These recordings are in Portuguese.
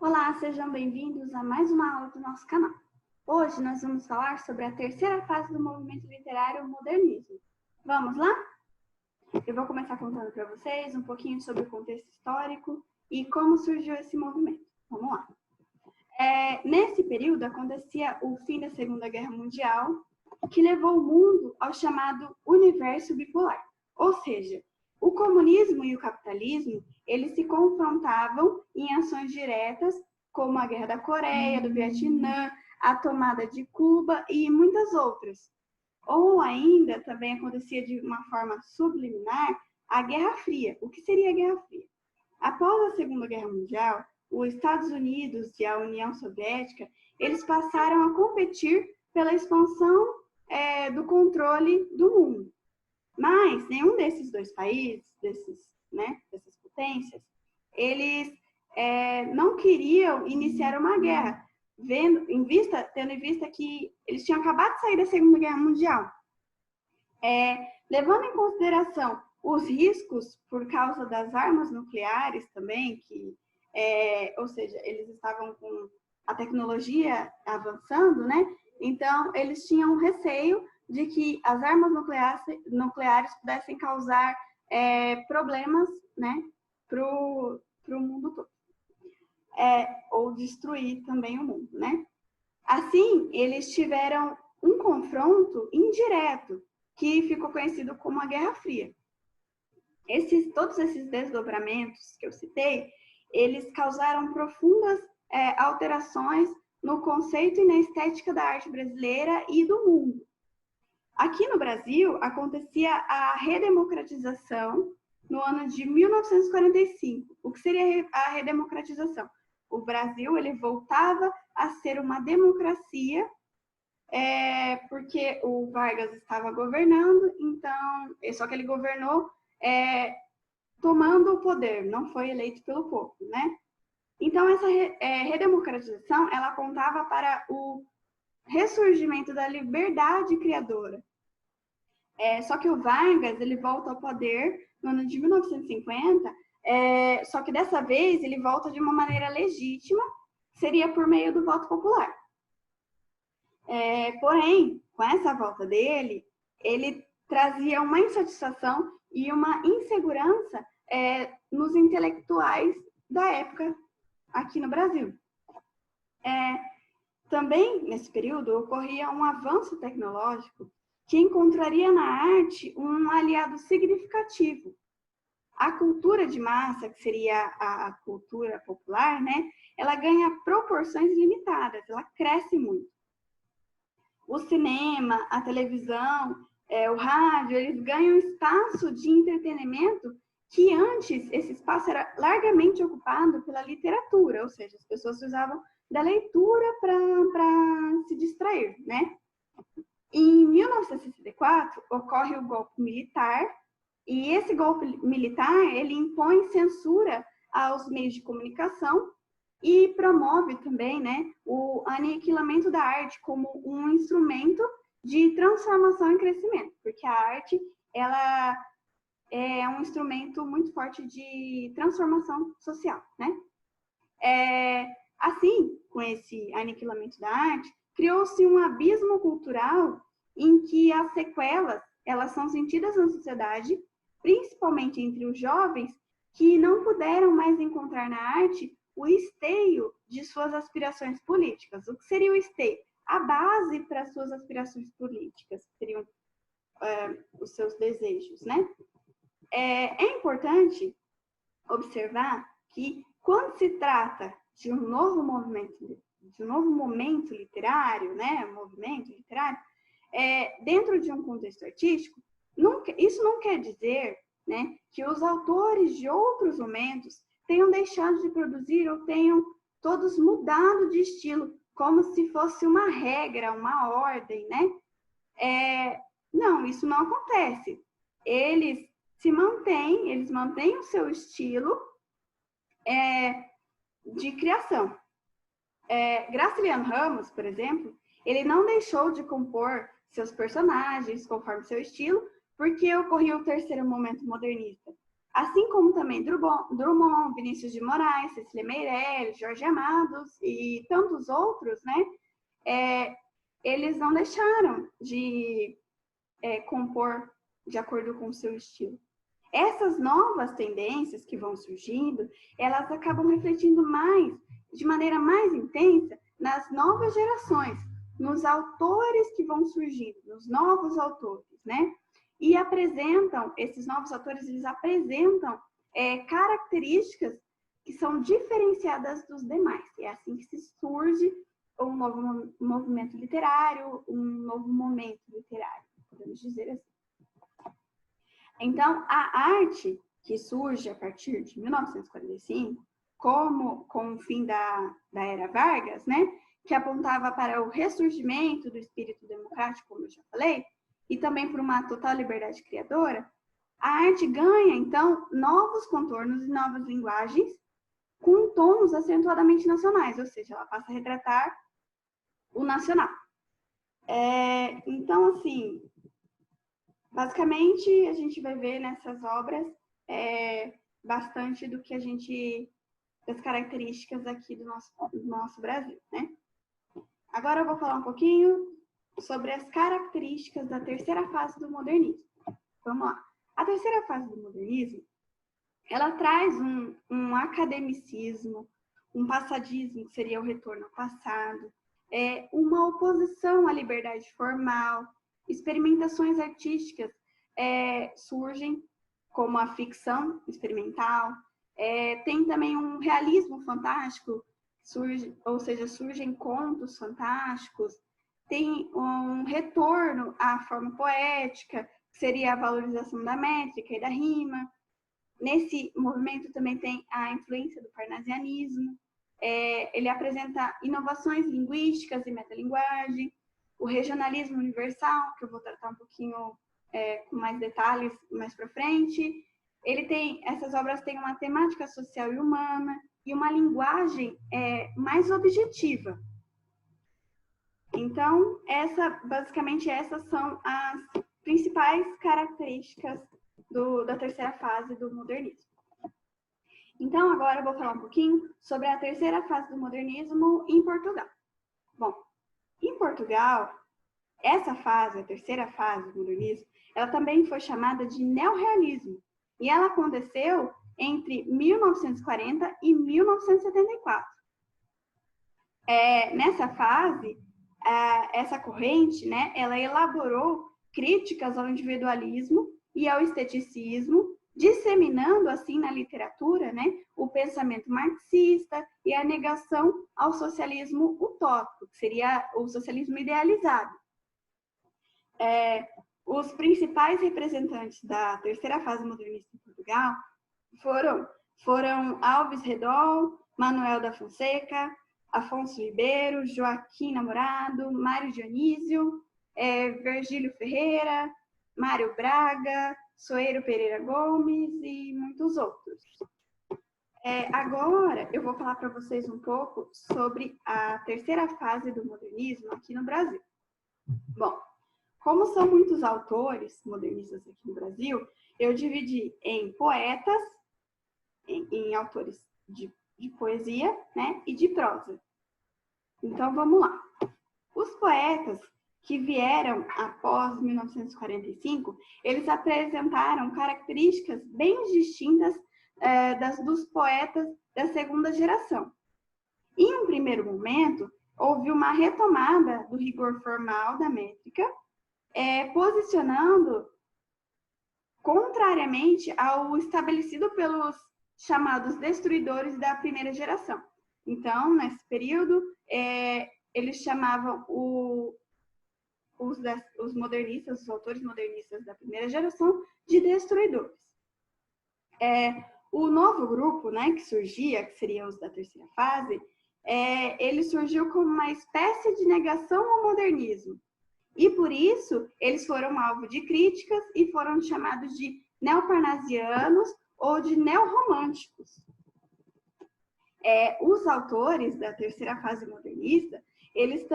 Olá, sejam bem-vindos a mais uma aula do nosso canal. Hoje nós vamos falar sobre a terceira fase do movimento literário modernismo. Vamos lá? Eu vou começar contando para vocês um pouquinho sobre o contexto histórico e como surgiu esse movimento. Vamos lá. Nesse período acontecia o fim da Segunda Guerra Mundial, que levou o mundo ao chamado universo bipolar, ou seja, o comunismo e o capitalismo, eles se confrontavam em ações diretas, como a Guerra da Coreia, do Vietnã, a tomada de Cuba e muitas outras. Ou ainda, também acontecia de uma forma subliminar, a Guerra Fria. O que seria a Guerra Fria? Após a Segunda Guerra Mundial, os Estados Unidos e a União Soviética, eles passaram a competir pela expansão do controle do mundo. Mas nenhum desses dois países, dessas potências, eles não queriam iniciar uma guerra, tendo em vista que eles tinham acabado de sair da Segunda Guerra Mundial. Levando em consideração os riscos por causa das armas nucleares também, ou seja, eles estavam com a tecnologia avançando, né? Então, eles tinham receio de que as armas nucleares pudessem causar problemas, né, para o mundo todo. Ou destruir também o mundo, né? Assim, eles tiveram um confronto indireto, que ficou conhecido como a Guerra Fria. Todos esses desdobramentos que eu citei, eles causaram profundas alterações no conceito e na estética da arte brasileira e do mundo. Aqui no Brasil, acontecia a redemocratização no ano de 1945. O que seria a redemocratização? O Brasil ele voltava a ser uma democracia, porque o Vargas estava governando, então, só que ele governou tomando o poder, não foi eleito pelo povo, né? Então, essa redemocratização, ela apontava para o ressurgimento da liberdade criadora. Só que o Vargas, ele volta ao poder no ano de 1950, só que dessa vez ele volta de uma maneira legítima, seria por meio do voto popular. Porém, com essa volta dele, ele trazia uma insatisfação e uma insegurança nos intelectuais da época aqui no Brasil. Também, nesse período, ocorria um avanço tecnológico que encontraria na arte um aliado significativo. A cultura de massa, que seria a cultura popular, né, ela ganha proporções limitadas, ela cresce muito. O cinema, a televisão, o rádio, eles ganham espaço de entretenimento que antes esse espaço era largamente ocupado pela literatura, ou seja, as pessoas usavam da leitura para se distrair, né? Em 1964, ocorre o golpe militar, e esse golpe militar, ele impõe censura aos meios de comunicação e promove também, né, o aniquilamento da arte como um instrumento de transformação e crescimento, porque a arte, ela é um instrumento muito forte de transformação social, né? Assim, com esse aniquilamento da arte, criou-se um abismo cultural em que as sequelas, elas são sentidas na sociedade, principalmente entre os jovens, que não puderam mais encontrar na arte o esteio de suas aspirações políticas. O que seria o esteio? A base para suas aspirações políticas, que seriam os seus desejos, né? É importante observar que, quando se trata de um novo momento literário, né, movimento literário, dentro de um contexto artístico, isso não quer dizer, né, que os autores de outros momentos tenham deixado de produzir ou tenham todos mudado de estilo, como se fosse uma regra, uma ordem, né? Não, isso não acontece. Eles mantêm o seu estilo de criação. Graciliano Ramos, por exemplo, ele não deixou de compor seus personagens conforme seu estilo, porque ocorreu o terceiro momento modernista. Assim como também Drummond, Vinícius de Moraes, Cecília Meirelles, Jorge Amado e tantos outros, né? Eles não deixaram de compor de acordo com o seu estilo. Essas novas tendências que vão surgindo, elas acabam refletindo de maneira mais intensa, nas novas gerações, nos autores que vão surgindo, nos novos autores, né? E esses novos autores, eles apresentam características que são diferenciadas dos demais. É assim que se surge um novo movimento literário, um novo momento literário, podemos dizer assim. Então, a arte que surge a partir de 1945, com o fim da Era Vargas, né, que apontava para o ressurgimento do espírito democrático, como eu já falei, e também por uma total liberdade criadora, a arte ganha, então, novos contornos e novas linguagens com tons acentuadamente nacionais, ou seja, ela passa a retratar o nacional. Então, assim, basicamente, a gente vai ver nessas obras bastante das características aqui do nosso Brasil, né? Agora eu vou falar um pouquinho sobre as características da terceira fase do modernismo. Vamos lá. A terceira fase do modernismo, ela traz um academicismo, um passadismo, que seria o retorno ao passado, uma oposição à liberdade formal, experimentações artísticas surgem, como a ficção experimental, tem também um realismo fantástico, surgem contos fantásticos, tem um retorno à forma poética, que seria a valorização da métrica e da rima. Nesse movimento também tem a influência do parnasianismo, ele apresenta inovações linguísticas e metalinguagem, o regionalismo universal, que eu vou tratar um pouquinho com mais detalhes mais para frente. Essas obras têm uma temática social e humana e uma linguagem mais objetiva. Então, basicamente, essas são as principais características da terceira fase do modernismo. Então, agora eu vou falar um pouquinho sobre a terceira fase do modernismo em Portugal. Bom, em Portugal, essa fase, a terceira fase do modernismo, ela também foi chamada de neorrealismo. E ela aconteceu entre 1940 e 1974. Nessa fase, essa corrente, né, ela elaborou críticas ao individualismo e ao esteticismo, disseminando assim na literatura, né, o pensamento marxista e a negação ao socialismo utópico, que seria o socialismo idealizado. Os principais representantes da terceira fase modernista em Portugal foram Alves Redol, Manuel da Fonseca, Afonso Ribeiro, Joaquim Namorado, Mário Dionísio, Virgílio Ferreira, Mário Braga, Soeiro Pereira Gomes e muitos outros. Agora eu vou falar para vocês um pouco sobre a terceira fase do modernismo aqui no Brasil. Bom, como são muitos autores modernistas aqui no Brasil, eu dividi em poetas, em autores de poesia, né, e de prosa. Então, vamos lá. Os poetas que vieram após 1945, eles apresentaram características bem distintas dos poetas da segunda geração. Em um primeiro momento, houve uma retomada do rigor formal da métrica, posicionando contrariamente ao estabelecido pelos chamados destruidores da primeira geração. Então, nesse período, eles chamavam os modernistas, os autores modernistas da primeira geração, de destruidores. O novo grupo, né, que surgia, que seriam os da terceira fase, ele surgiu como uma espécie de negação ao modernismo. E, por isso, eles foram alvo de críticas e foram chamados de neoparnasianos ou de neorromânticos. Os autores da terceira fase modernista, eles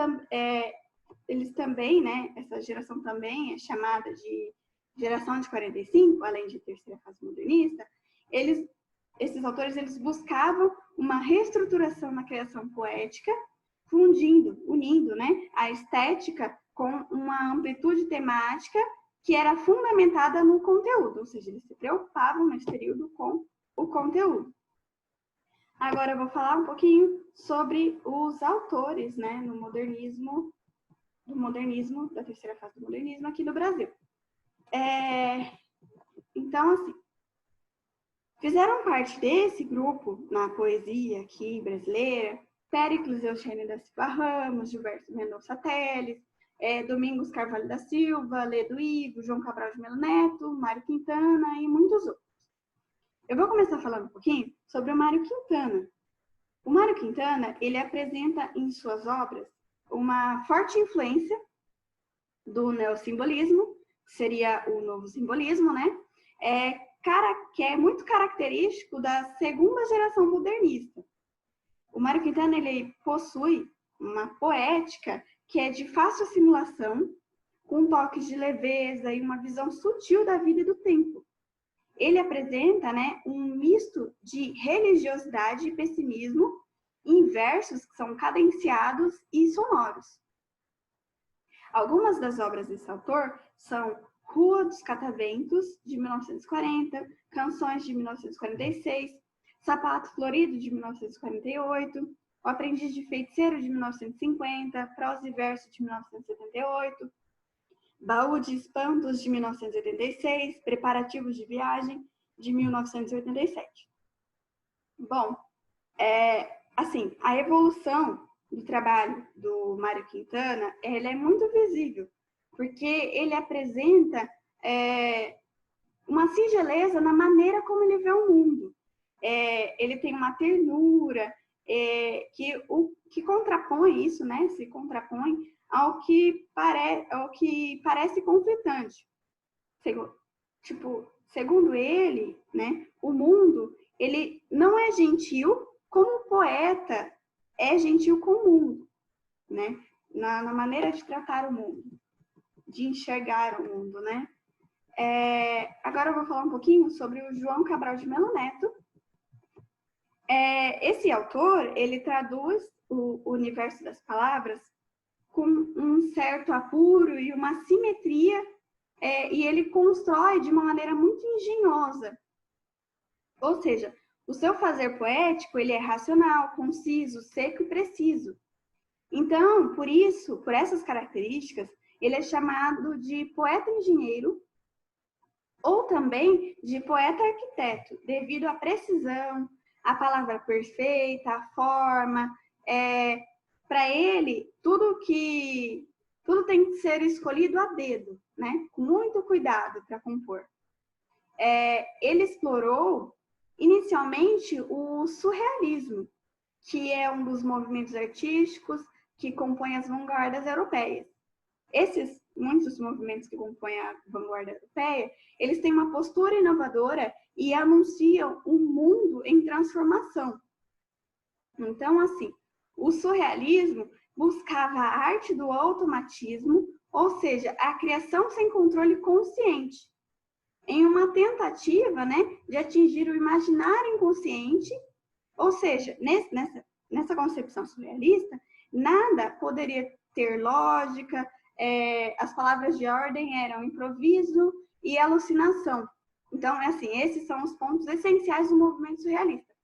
também, né, essa geração também é chamada de geração de 45, além de terceira fase modernista, esses autores eles buscavam uma reestruturação na criação poética, unindo, né, a estética com uma amplitude temática que era fundamentada no conteúdo, ou seja, eles se preocupavam nesse período com o conteúdo. Agora eu vou falar um pouquinho sobre os autores, né, no modernismo, da terceira fase do modernismo aqui no Brasil. Então, assim, fizeram parte desse grupo na poesia aqui brasileira Péricles Eugênio da Silva Ramos, Gilberto Mendonça Teles, Domingos Carvalho da Silva, Ledo Ivo, João Cabral de Melo Neto, Mário Quintana e muitos outros. Eu vou começar falando um pouquinho sobre o Mário Quintana. O Mário Quintana, ele apresenta em suas obras uma forte influência do neossimbolismo, que seria o novo simbolismo, né? Que é muito característico da segunda geração modernista. O Mário Quintana, ele possui uma poética que é de fácil assimilação, com toques de leveza e uma visão sutil da vida e do tempo. Ele apresenta, né, um misto de religiosidade e pessimismo em versos que são cadenciados e sonoros. Algumas das obras desse autor são Rua dos Cataventos, de 1940, Canções, de 1946, Sapato Florido, de 1948, O Aprendiz de Feiticeiro, de 1950, Prosa e Verso, de 1978, Baú de Espantos, de 1986, Preparativos de Viagem, de 1987. Bom, assim, a evolução do trabalho do Mário Quintana, ela é muito visível, porque ele apresenta uma singeleza na maneira como ele vê o mundo. Ele tem uma ternura que contrapõe isso, né? Se contrapõe ao que parece conflitante. Segundo ele, né, o mundo ele não é gentil como o poeta é gentil com o mundo, né? Na maneira de tratar o mundo, de enxergar o mundo, né? Agora eu vou falar um pouquinho sobre o João Cabral de Melo Neto. Esse autor, ele traduz o universo das palavras com um certo apuro e uma simetria, e ele constrói de uma maneira muito engenhosa. Ou seja, o seu fazer poético, ele é racional, conciso, seco e preciso. Então, por essas características, ele é chamado de poeta engenheiro ou também de poeta arquiteto, devido à precisão, à palavra perfeita, à forma. Para ele, tudo tem que ser escolhido a dedo, né? Com muito cuidado para compor. Ele explorou inicialmente o surrealismo, que é um dos movimentos artísticos que compõem as vanguardas europeias. Muitos movimentos que compõem a vanguarda europeia, eles têm uma postura inovadora e anunciam um mundo em transformação. Então, assim, o surrealismo buscava a arte do automatismo, ou seja, a criação sem controle consciente, em uma tentativa, né, de atingir o imaginário inconsciente, ou seja, nessa concepção surrealista, nada poderia ter lógica, as palavras de ordem eram improviso e alucinação. Então, esses são os pontos essenciais do movimento surrealista.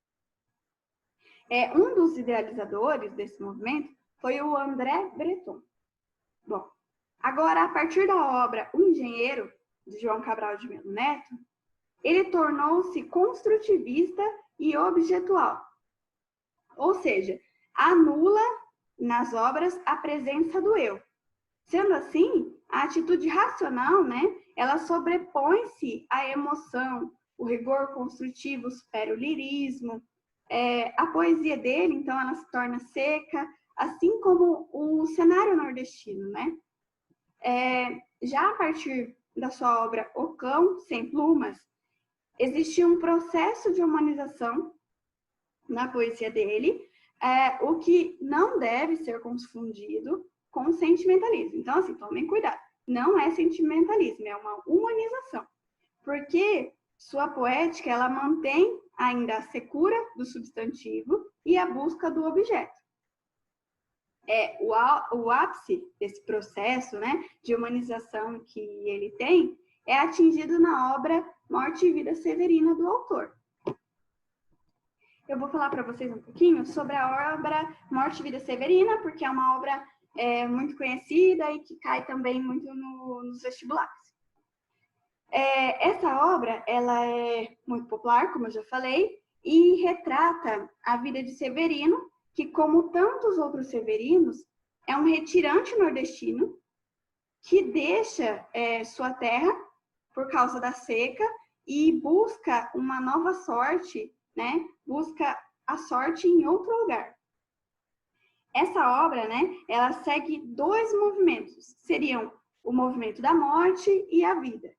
Um dos idealizadores desse movimento foi o André Breton. Bom, agora, a partir da obra O Engenheiro, de João Cabral de Melo Neto, ele tornou-se construtivista e objetual. Ou seja, anula nas obras a presença do eu. Sendo assim, a atitude racional, né, ela sobrepõe-se à emoção, o rigor construtivo supera o lirismo. A poesia dele, então, ela se torna seca, assim como o cenário nordestino, né? Já a partir da sua obra O Cão Sem Plumas, existia um processo de humanização na poesia dele, o que não deve ser confundido com sentimentalismo. Então, assim, tomem cuidado. Não é sentimentalismo, é uma humanização. Porque Sua poética, ela mantém ainda a secura do substantivo e a busca do objeto. O ápice desse processo, né, de humanização que ele tem é atingido na obra Morte e Vida Severina do autor. Eu vou falar para vocês um pouquinho sobre a obra Morte e Vida Severina, porque é uma obra muito conhecida e que cai também muito nos vestibulares. Essa obra, ela é muito popular, como eu já falei, e retrata a vida de Severino, que, como tantos outros severinos, é um retirante nordestino que deixa sua terra por causa da seca e busca uma nova sorte, né? Busca a sorte em outro lugar. Essa obra, né, ela segue dois movimentos, seriam o movimento da morte e a vida.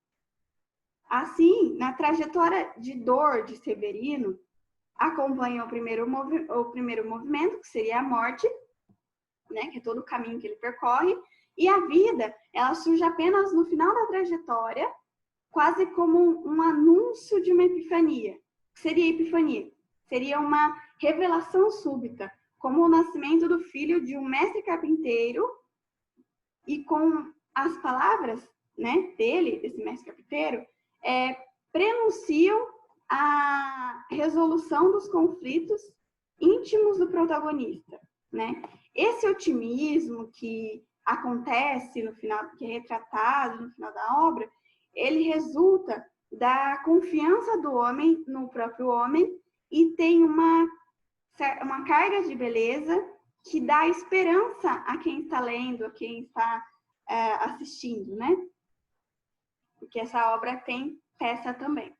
Assim, na trajetória de dor de Severino, acompanha o primeiro movimento, que seria a morte, né, que é todo o caminho que ele percorre, e a vida, ela surge apenas no final da trajetória, quase como um anúncio de uma epifania. O que seria a epifania? Seria uma revelação súbita, como o nascimento do filho de um mestre carpinteiro, e com as palavras, né, desse mestre carpinteiro, prenunciam a resolução dos conflitos íntimos do protagonista, né? Esse otimismo que acontece no final, que é retratado no final da obra, ele resulta da confiança do homem no próprio homem e tem uma carga de beleza que dá esperança a quem está lendo, a quem está assistindo, né? Porque essa obra tem peça também.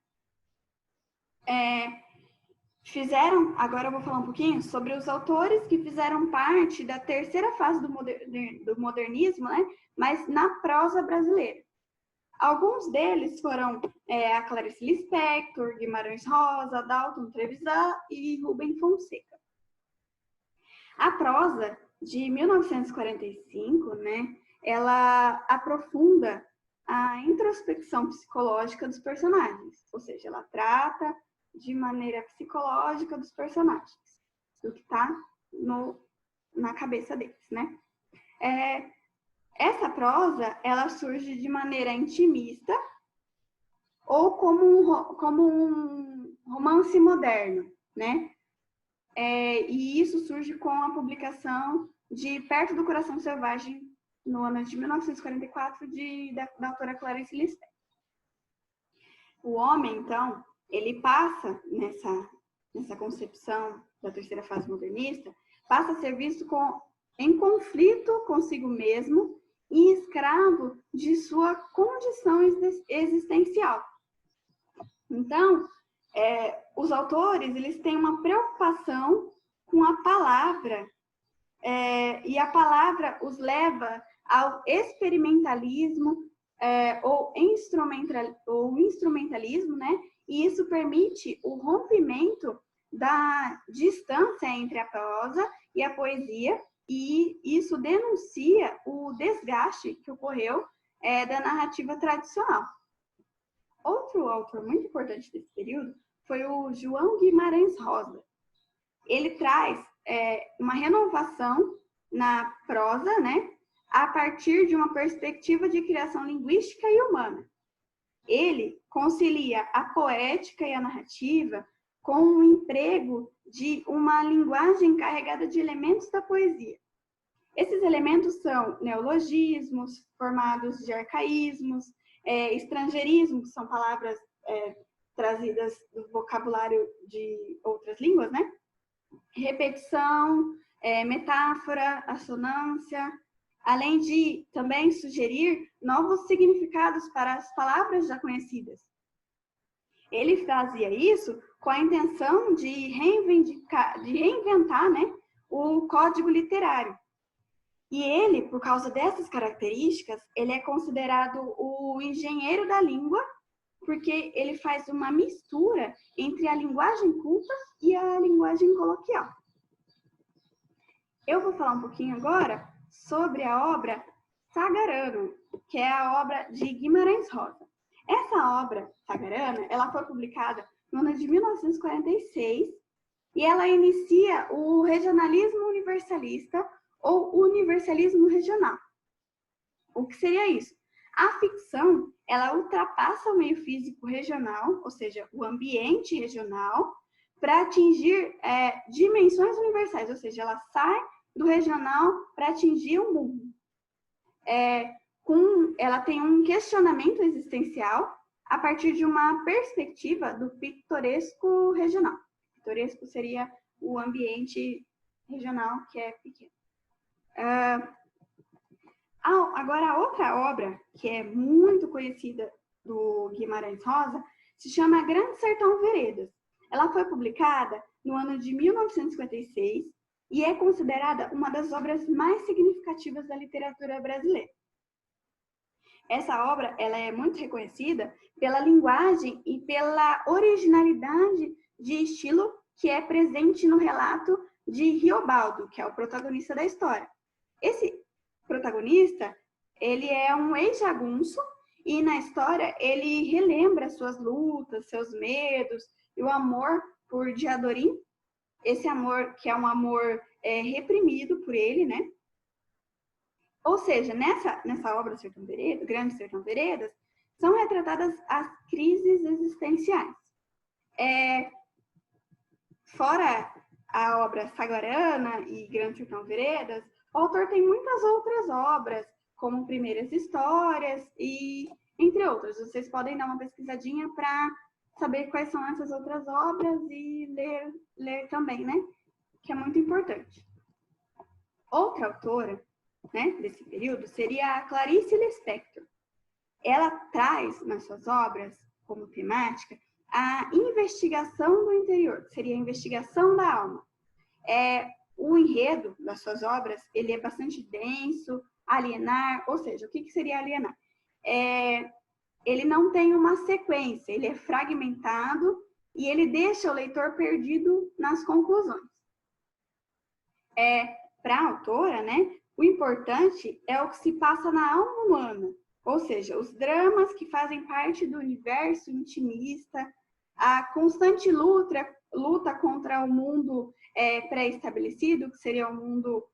Agora eu vou falar um pouquinho sobre os autores que fizeram parte da terceira fase do modernismo, né? Mas na prosa brasileira. Alguns deles foram a Clarice Lispector, Guimarães Rosa, Dalton Trevisan e Rubem Fonseca. A prosa de 1945, né, ela aprofunda a introspecção psicológica dos personagens, ou seja, ela trata de maneira psicológica dos personagens, do que está na cabeça deles, né? Essa prosa, ela surge de maneira intimista ou como um romance moderno, né? E isso surge com a publicação de Perto do Coração Selvagem, no ano de 1944, da autora Clarice Lispector. O homem, então, ele passa, nessa concepção da terceira fase modernista, passa a ser visto em conflito consigo mesmo e escravo de sua condição existencial. Então, os autores, eles têm uma preocupação com a palavra, e a palavra os leva ao experimentalismo ou instrumentalismo, né? E isso permite o rompimento da distância entre a prosa e a poesia, e isso denuncia o desgaste que ocorreu da narrativa tradicional. Outro autor muito importante desse período foi o João Guimarães Rosa. Ele traz uma renovação na prosa, né, a partir de uma perspectiva de criação linguística e humana. Ele concilia a poética e a narrativa com o emprego de uma linguagem carregada de elementos da poesia. Esses elementos são neologismos, formados de arcaísmos, estrangeirismo, que são palavras trazidas do vocabulário de outras línguas, né? Repetição, metáfora, assonância, além de também sugerir novos significados para as palavras já conhecidas. Ele fazia isso com a intenção de reinventar, né, o código literário. E ele, por causa dessas características, ele é considerado o engenheiro da língua, porque ele faz uma mistura entre a linguagem culta e a linguagem coloquial. Eu vou falar um pouquinho agora sobre a obra Sagarano, que é a obra de Guimarães Rosa. Essa obra sagrana, ela foi publicada no ano de 1946 e ela inicia o regionalismo universalista ou universalismo regional. O que seria isso? A ficção, ela ultrapassa o meio físico regional, ou seja, o ambiente regional, para atingir dimensões universais, ou seja, ela sai do regional para atingir o mundo. Ela tem um questionamento existencial a partir de uma perspectiva do pitoresco regional. Pitoresco seria o ambiente regional que é pequeno. Agora, a outra obra, que é muito conhecida do Guimarães Rosa, se chama Grande Sertão Veredas. Ela foi publicada no ano de 1956 e é considerada uma das obras mais significativas da literatura brasileira. Essa obra ela é muito reconhecida pela linguagem e pela originalidade de estilo que é presente no relato de Riobaldo, que é o protagonista da história. Esse protagonista, ele é um ex-jagunço e na história ele relembra suas lutas, seus medos e o amor por Diadorim, esse amor que é um amor reprimido por ele, né? Ou seja, nessa obra Sertão Veredas, Grande Sertão Veredas, são retratadas as crises existenciais. Fora a obra Saguarana e Grande Sertão Veredas, o autor tem muitas outras obras, como Primeiras Histórias e entre outras. Vocês podem dar uma pesquisadinha para saber quais são essas outras obras e ler também, né? Que é muito importante. Outra autora, né, desse período seria a Clarice Lispector. Ela traz nas suas obras, como temática, a investigação do interior, que seria a investigação da alma. O enredo das suas obras, ele é bastante denso, alienar, ou seja, o que seria alienar? Ele não tem uma sequência, ele é fragmentado e ele deixa o leitor perdido nas conclusões. Para a autora, né, o importante é o que se passa na alma humana, ou seja, os dramas que fazem parte do universo intimista, a constante luta contra o mundo pré-estabelecido, que seria um mundo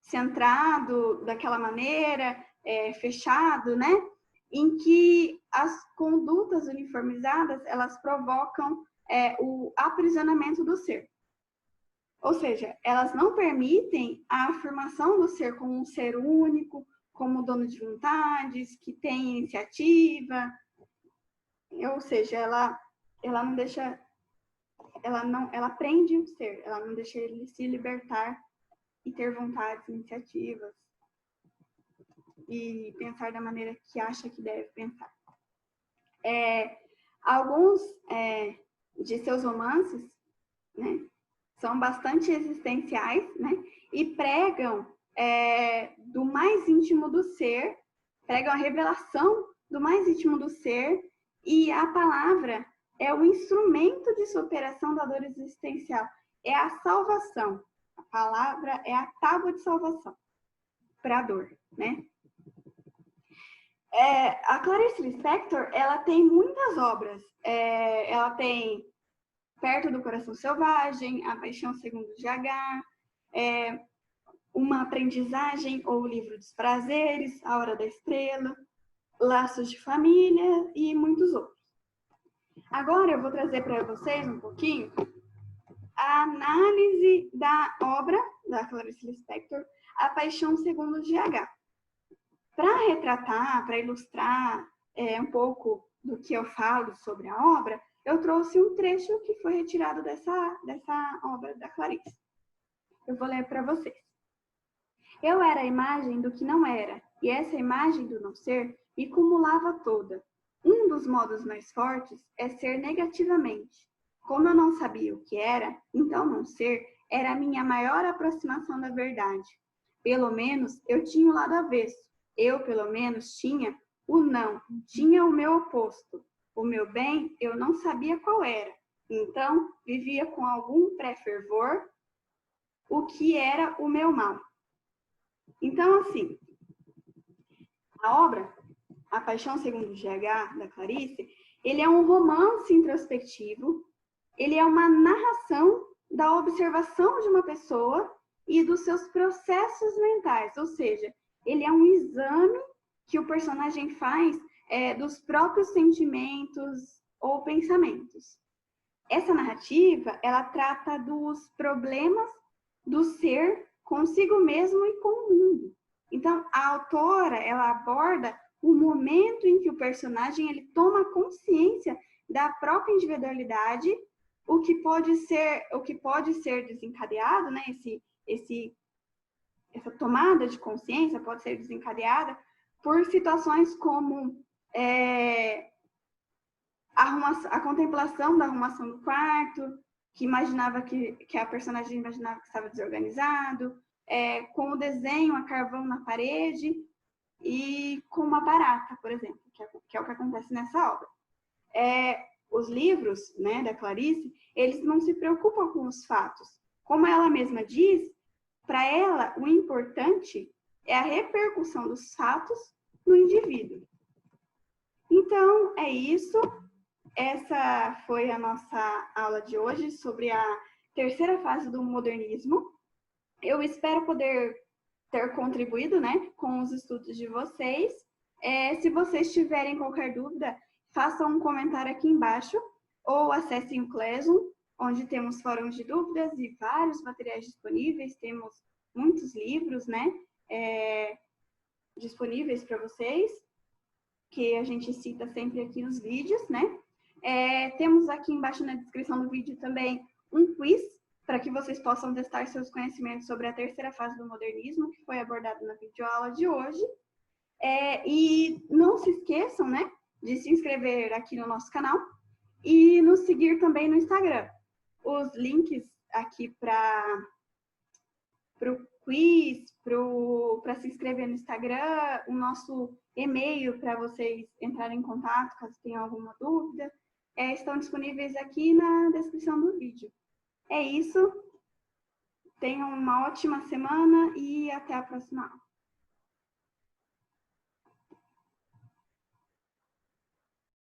centrado daquela maneira, fechado, né? Em que as condutas uniformizadas, elas provocam o aprisionamento do ser. Ou seja, elas não permitem a afirmação do ser como um ser único, como dono de vontades, que tem iniciativa. Ou seja, ela não deixa, ela prende o ser, ela não deixa ele se libertar e ter vontades, iniciativas e pensar da maneira que acha que deve pensar. Alguns de seus romances, né, são bastante existenciais, né, e pregam do mais íntimo do ser, pregam a revelação do mais íntimo do ser, e a palavra é o instrumento de superação da dor existencial, é a salvação. A palavra é a tábua de salvação para a dor, né? A Clarice Lispector, ela tem muitas obras. Ela tem Perto do Coração Selvagem, A Paixão Segundo GH, Uma Aprendizagem ou O Livro dos Prazeres, A Hora da Estrela, Laços de Família e muitos outros. Agora eu vou trazer para vocês um pouquinho a análise da obra da Clarice Lispector, A Paixão Segundo GH. Para retratar, para ilustrar um pouco do que eu falo sobre a obra, eu trouxe um trecho que foi retirado dessa obra da Clarice. Eu vou ler para vocês. Eu era a imagem do que não era, e essa imagem do não ser me cumulava toda. Um dos modos mais fortes é ser negativamente. Como eu não sabia o que era, então não ser era a minha maior aproximação da verdade. Pelo menos eu tinha o lado avesso. Eu, pelo menos, tinha o não, tinha o meu oposto. O meu bem, eu não sabia qual era. Então, vivia com algum pré-fervor o que era o meu mal. Então, assim, a A Paixão Segundo o GH, da Clarice, ele é um romance introspectivo, ele é uma narração da observação de uma pessoa e dos seus processos mentais, ou seja, ele é um exame que o personagem faz dos próprios sentimentos ou pensamentos. Essa narrativa, ela trata dos problemas do ser consigo mesmo e com o mundo. Então, a autora, ela aborda o momento em que o personagem ele toma consciência da própria individualidade, o que pode ser desencadeado, né? Essa tomada de consciência pode ser desencadeada por situações como a contemplação da arrumação do quarto, que a personagem imaginava que estava desorganizado, com o desenho a carvão na parede e com uma barata, por exemplo, que é o que acontece nessa obra. Os livros, né, da Clarice, eles não se preocupam com os fatos. Como ela mesma diz, para ela, o importante é a repercussão dos fatos no indivíduo. Então, é isso. Essa foi a nossa aula de hoje sobre a terceira fase do modernismo. Eu espero poder ter contribuído, né, com os estudos de vocês. Se vocês tiverem qualquer dúvida, façam um comentário aqui embaixo ou acessem o Classroom, onde temos fóruns de dúvidas e vários materiais disponíveis. Temos muitos livros, né, disponíveis para vocês, que a gente cita sempre aqui nos vídeos, né. Temos aqui embaixo na descrição do vídeo também um quiz para que vocês possam testar seus conhecimentos sobre a terceira fase do modernismo, que foi abordado na videoaula de hoje. E não se esqueçam, né, de se inscrever aqui no nosso canal e nos seguir também no Instagram. Os links aqui para o quiz, para se inscrever no Instagram, o nosso e-mail para vocês entrarem em contato caso tenham alguma dúvida, estão disponíveis aqui na descrição do vídeo. É isso. Tenham uma ótima semana e até a próxima aula.